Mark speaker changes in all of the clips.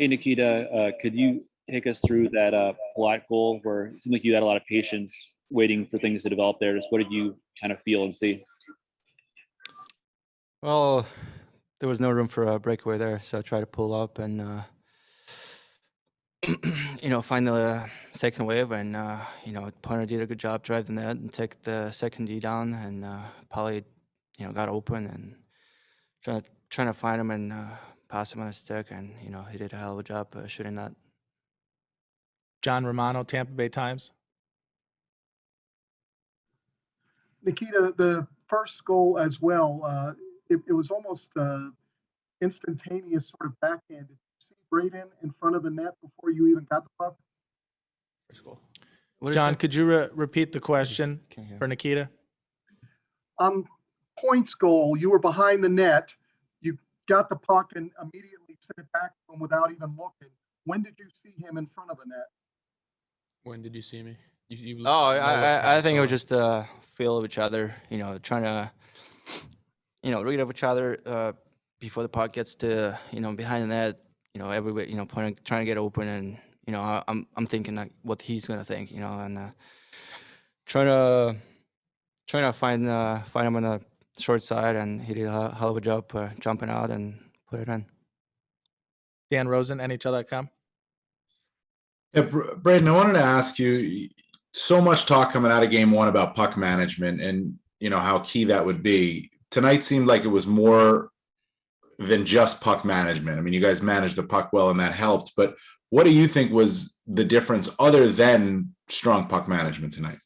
Speaker 1: Hey Nikita, could you take us through that Palat goal where it seemed like you had a lot of patience waiting for things to develop there? Just what did you kind of feel and see?
Speaker 2: Well, there was no room for a breakaway there, so I tried to pull up and find the second wave, and Punter did a good job driving the net and take the second D down, and Polly, got open and trying to find him and pass him on a stick, and he did a hell of a job shooting that.
Speaker 3: John Romano, Tampa Bay Times.
Speaker 4: Nikita, the first goal as well, it was almost instantaneous sort of backhand. Did you see Braden in front of the net before you even got the puck?
Speaker 2: First goal. What is
Speaker 3: John,
Speaker 2: it?
Speaker 3: could you repeat the question
Speaker 2: Can't hear.
Speaker 3: for Nikita?
Speaker 4: Points goal, you were behind the net. You got the puck and immediately sent it back to him without even looking. When did you see him in front of the net?
Speaker 5: When did you see me?
Speaker 2: Oh,
Speaker 5: I looked
Speaker 2: I think it
Speaker 5: saw
Speaker 2: was
Speaker 5: him.
Speaker 2: just a feel of each other, trying to, read of each other before the puck gets to, behind the net, everybody, pointing, trying to get open, and I'm thinking like what he's gonna think, and trying to find him on the short side, and he did a hell of a job jumping out and put it in.
Speaker 3: Dan Rosen, NHL.com.
Speaker 6: Yeah, Braden, I wanted to ask you, so much talk coming out of game one about puck management and, how key that would be. Tonight seemed like it was more than just puck management. I mean, you guys managed the puck well and that helped, but what do you think was the difference other than strong puck management tonight?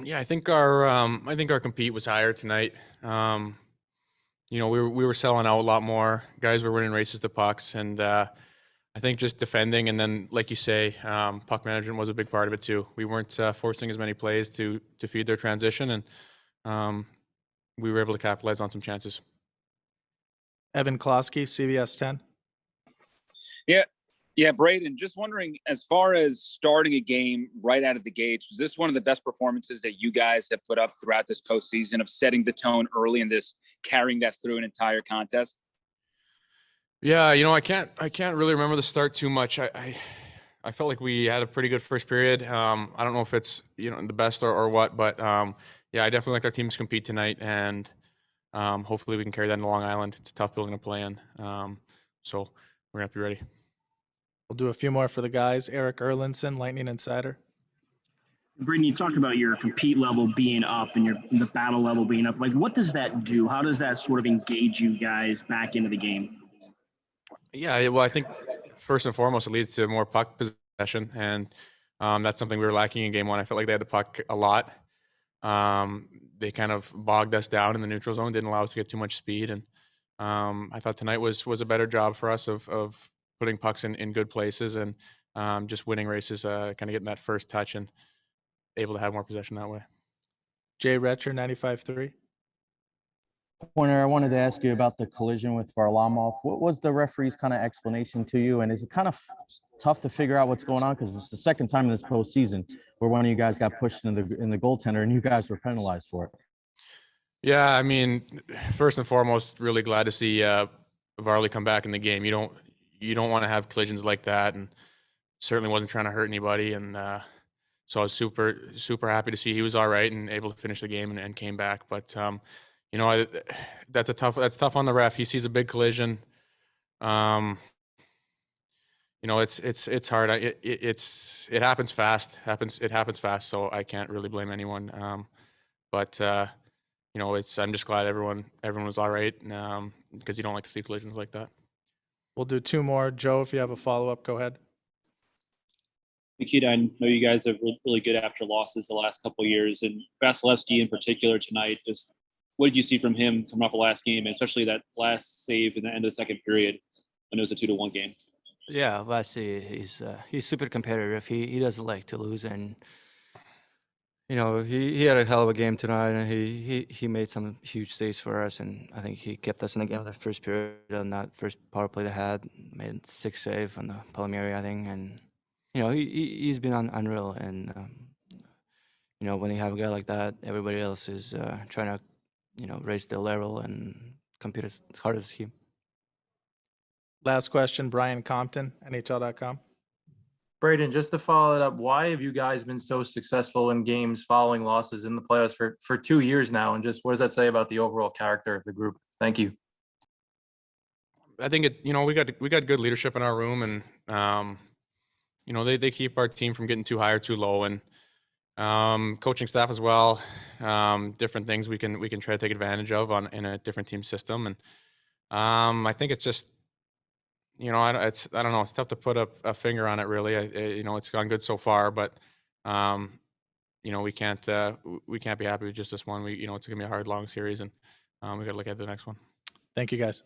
Speaker 5: Yeah, I think our compete was higher tonight. We were selling out a lot more. Guys were winning races to pucks, and I think just defending, and then like you say, puck management was a big part of it too. We weren't forcing as many plays to feed their transition, and we were able to capitalize on some chances.
Speaker 3: Evan Klosky, CBS 10.
Speaker 7: Yeah, Braden, just wondering, as far as starting a game right out of the gates, was this one of the best performances that you guys have put up throughout this postseason of setting the tone early and this carrying that through an entire contest?
Speaker 5: Yeah, I can't really remember the start too much. I felt like we had a pretty good first period. I don't know if it's the best or what, but yeah, I definitely like our teams compete tonight, and hopefully we can carry that into Long Island. It's a tough building to play in, so we're gonna have to be ready.
Speaker 3: We'll do a few more for the guys. Eric Erlinson, Lightning Insider.
Speaker 8: Braden, you talked about your compete level being up and the battle level being up. Like, what does that do? How does that sort of engage you guys back into the game?
Speaker 5: Yeah, well, I think first and foremost, it leads to more puck possession, and that's something we were lacking in game one. I felt like they had the puck a lot. They kind of bogged us down in the neutral zone, didn't allow us to get too much speed, and I thought tonight was a better job for us of putting pucks in good places and just winning races, kind of getting that first touch and able to have more possession that way.
Speaker 3: Jay Retcher, 95.3.
Speaker 9: Pointer, I wanted to ask you about the collision with Varlamov. What was the referee's kind of explanation to you? And is it kind of tough to figure out what's going on? Because it's the second time in this postseason where one of you guys got pushed in the goaltender and you guys were penalized for it.
Speaker 5: Yeah, I mean, first and foremost, really glad to see Varley come back in the game. You don't want to have collisions like that, and certainly wasn't trying to hurt anybody. And so I was super happy to see he was all right and able to finish the game and came back. But that's tough on the ref. He sees a big collision. It's hard. It happens fast. It happens fast. So I can't really blame anyone. But I'm just glad everyone was all right, because you don't like to see collisions like that.
Speaker 3: We'll do two more. Joe, if you have a follow-up, go ahead.
Speaker 1: Nikita, I know you guys have really good after losses the last couple of years, and Vasilevsky in particular tonight. Just what did you see from him coming off the last game, and especially that last save in the end of the second period when it was a 2-1 game?
Speaker 2: Yeah, Vasi, he's super competitive. He doesn't like to lose, and he had a hell of a game tonight, and he made some huge saves for us, and I think he kept us in the game in the first period on that first power play they had. Made 6 saves on the Palmieri, I think, and he's been unreal, and when you have a guy like that, everybody else is trying to raise their level and compete as hard as him.
Speaker 3: Last question, Brian Compton, NHL.com.
Speaker 10: Braden, just to follow it up, why have you guys been so successful in games following losses in the playoffs for 2 years now? And just what does that say about the overall character of the group? Thank you.
Speaker 5: I think we got good leadership in our room, and they keep our team from getting too high or too low, and coaching staff as well. Different things we can try to take advantage of in a different team system, and I think it's just I don't know. It's tough to put a finger on it really. It's gone good so far, but we can't be happy with just this one. It's gonna be a hard, long series, and we got to look at the next one.
Speaker 3: Thank you, guys.